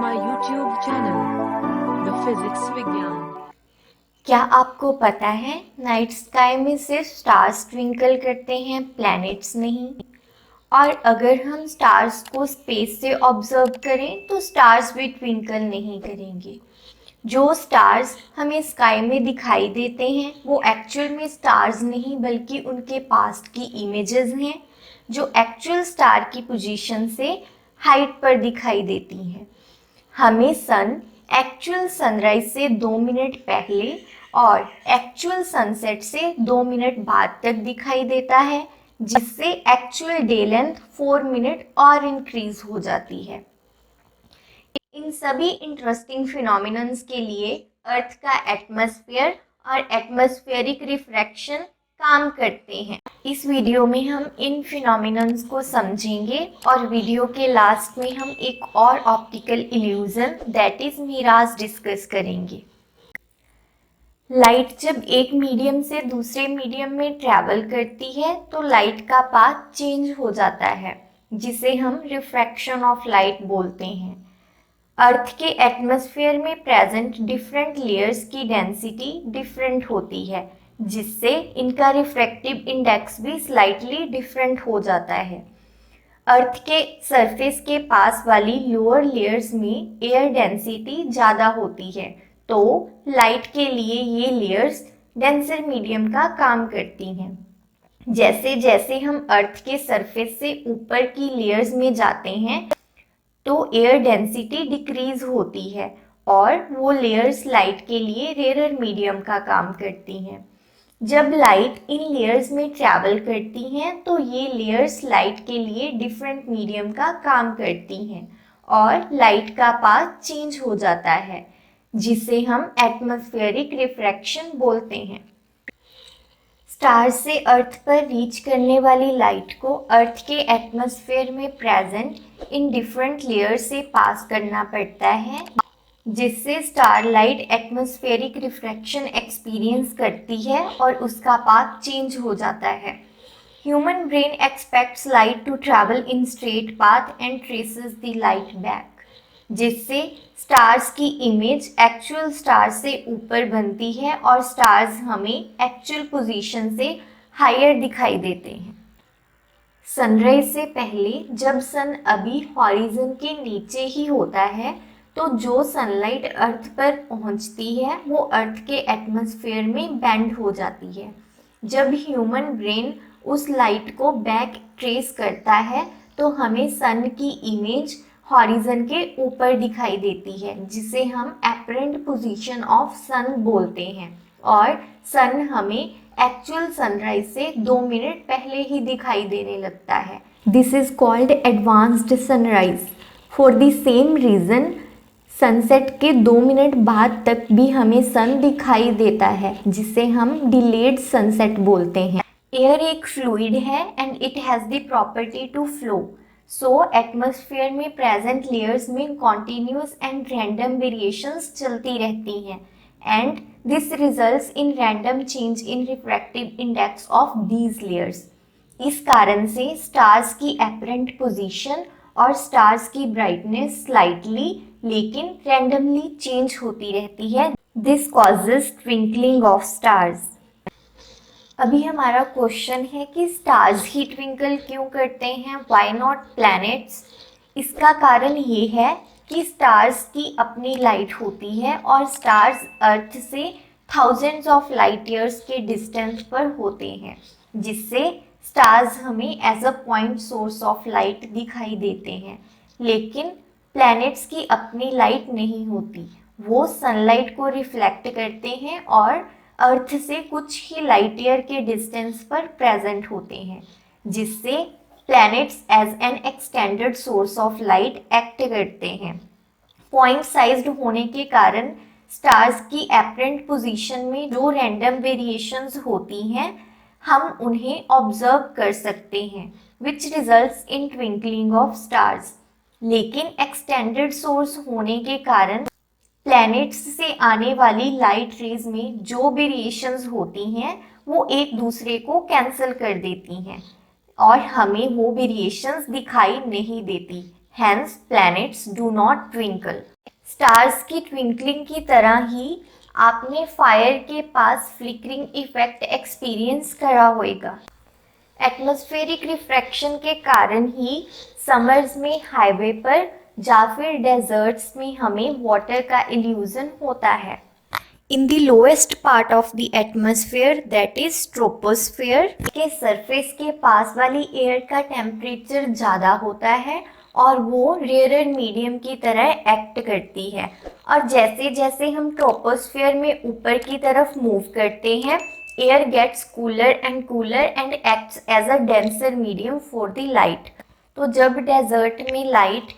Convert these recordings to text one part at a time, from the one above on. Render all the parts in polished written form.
my YouTube channel, The Physics विज्ञान। क्या आपको पता है नाइट स्काई में सिर्फ स्टार्स ट्विंकल करते हैं, प्लैनेट्स नहीं। और अगर हम स्टार्स को स्पेस से ऑब्जर्व करें तो स्टार्स भी ट्विंकल नहीं करेंगे। जो स्टार्स हमें स्काई में दिखाई देते हैं वो एक्चुअल में स्टार्स नहीं बल्कि उनके पास्ट की इमेजेस हैं जो एक्चुअल स्टार की पोजीशन से हाइट पर दिखाई देती हैं। हमें सन एक्चुअल सनराइज से 2 मिनट पहले और एक्चुअल सनसेट से 2 मिनट बाद तक दिखाई देता है, जिससे एक्चुअल डे लेंथ 4 मिनट और इंक्रीज हो जाती है। इन सभी इंटरेस्टिंग फिनोमिनन्स के लिए अर्थ का एटमॉस्फेयर और एटमॉस्फेरिक रिफ्रैक्शन काम करते हैं। इस वीडियो में हम इन फिनोमिनन्स को समझेंगे और वीडियो के लास्ट में हम एक और optical illusion that is mirage discuss करेंगे। लाइट जब एक मीडियम से दूसरे मीडियम में ट्रैवल करती है तो लाइट का पाथ चेंज हो जाता है, जिसे हम रिफ्रैक्शन ऑफ लाइट बोलते हैं। अर्थ के एटमॉस्फेयर में प्रेजेंट डिफरेंट लेयर्स की डेंसिटी डिफरेंट होती है, जिससे इनका रिफ्रैक्टिव इंडेक्स भी स्लाइटली डिफरेंट हो जाता है। अर्थ के सरफेस के पास वाली लोअर लेयर्स में एयर डेंसिटी ज़्यादा होती है, तो लाइट के लिए ये लेयर्स डेंसर मीडियम का काम करती हैं। जैसे जैसे हम अर्थ के सरफेस से ऊपर की लेयर्स में जाते हैं तो एयर डेंसिटी डिक्रीज होती है और वो लेयर्स लाइट के लिए रेयर मीडियम का काम करती हैं। जब लाइट इन लेयर्स में ट्रैवल करती हैं तो ये लेयर्स लाइट के लिए डिफरेंट मीडियम का काम करती हैं और लाइट का पाथ चेंज हो जाता है, जिसे हम एटमॉस्फेरिक रिफ्रैक्शन बोलते हैं। स्टार्स से अर्थ पर रीच करने वाली लाइट को अर्थ के एटमॉस्फेयर में प्रेजेंट इन डिफरेंट लेयर्स से पास करना पड़ता है, जिससे star light atmospheric refraction experience करती है और उसका पाथ चेंज हो जाता है। Human brain expects light to travel in straight path and traces the light back, जिससे स्टार्स की इमेज एक्चुअल स्टार्स से ऊपर बनती है और स्टार्स हमें एक्चुअल पोजीशन से हायर दिखाई देते हैं। सनराइज से पहले जब सन अभी हॉरिजन के नीचे ही होता है तो जो सनलाइट अर्थ पर पहुंचती है वो अर्थ के एटमॉस्फेयर में बेंड हो जाती है। जब ह्यूमन ब्रेन उस लाइट को बैक ट्रेस करता है तो हमें सन की इमेज हॉरिजन के ऊपर दिखाई देती है, जिसे हम एपरेंट पोजीशन ऑफ सन बोलते हैं, और सन हमें एक्चुअल सनराइज से 2 मिनट पहले ही दिखाई देने लगता है। This is called advanced sunrise. For the same reason sunset के 2 मिनट बाद तक भी हमें सन दिखाई देता है, जिसे हम डिलेड सनसेट बोलते हैं। एयर एक फ्लूइड है and it has the property to flow, so atmosphere में प्रेजेंट लेयर्स में कॉन्टिन्यूस एंड रैंडम वेरिएशंस चलती रहती हैं and this results in random change in refractive index of these layers. इस कारण से स्टार्स की एपरेंट पोजीशन और स्टार्स की ब्राइटनेस स्लाइटली लेकिन रैंडमली चेंज होती रहती है। This causes twinkling of stars. अभी हमारा क्वेश्चन है कि स्टार्स ही ट्विंकल क्यों करते हैं, व्हाई नॉट प्लैनेट्स। इसका कारण ये है कि स्टार्स की अपनी लाइट होती है और स्टार्स अर्थ से थाउजेंड्स ऑफ लाइट ईयर्स के डिस्टेंस पर होते हैं, जिससे स्टार्स हमें as a point source of light दिखाई देते हैं। लेकिन प्लैनेट्स की अपनी लाइट नहीं होती, वो सनलाइट को रिफ्लेक्ट करते हैं और अर्थ से कुछ ही लाइट ईयर के डिस्टेंस पर प्रेजेंट होते हैं, जिससे planets as an extended source of light act करते हैं। पॉइंट साइज्ड होने के कारण स्टार्स की एपरेंट पोजीशन में जो रैंडम वेरिएशंस होती हैं हम उन्हें ऑब्जर्व कर सकते हैं, which results in twinkling of stars. लेकिन एक्सटेंडेड सोर्स होने के कारण प्लैनेट्स से आने वाली लाइट रेज में जो वेरिएशंस होती हैं वो एक दूसरे को कैंसिल कर देती हैं और हमें वो वेरिएशंस दिखाई नहीं देती। Hence, planets do not twinkle. Stars की ट्विंकलिंग की तरह ही आपने फायर के पास फ्लिकरिंग इफेक्ट एक्सपीरियंस करा होगा। एटमॉस्फेरिक रिफ्रैक्शन के कारण ही समर्स में हाईवे पर या फिर डेजर्ट्स में हमें वाटर का इल्यूजन होता है। In the lowest part of the atmosphere that is troposphere के सरफेस के पास वाली एयर का टेम्परेचर ज़्यादा होता है और वो रेयर मीडियम की तरह एक्ट करती है। और जैसे जैसे हम ट्रोपोस्फेयर में ऊपर की तरफ मूव करते हैं, air gets cooler and acts as a denser medium for the light. तो जब डेजर्ट में लाइट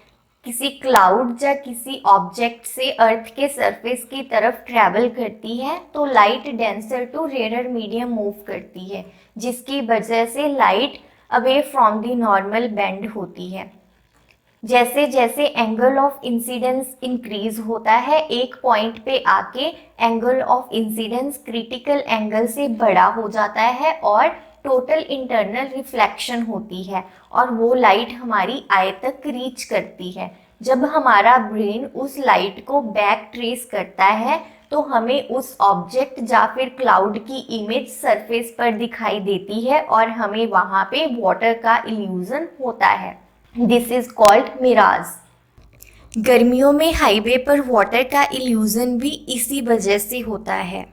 किसी क्लाउड या किसी ऑब्जेक्ट से अर्थ के सरफेस की तरफ ट्रैवल करती है तो light denser to rare medium move करती है, जिसकी वजह से light away from the normal bend होती है। जैसे जैसे एंगल ऑफ इंसिडेंस इंक्रीज होता है, एक पॉइंट पे आके angle of incidence critical angle से बड़ा हो जाता है और टोटल इंटरनल रिफ्लेक्शन होती है और वो लाइट हमारी आई तक रीच करती है। जब हमारा ब्रेन उस लाइट को बैक ट्रेस करता है तो हमें उस ऑब्जेक्ट या फिर क्लाउड की इमेज सरफेस पर दिखाई देती है और हमें वहाँ पे वाटर का इल्यूजन होता है। This is called mirage. गर्मियों में हाईवे पर वाटर का इल्यूजन भी इसी वजह से होता है।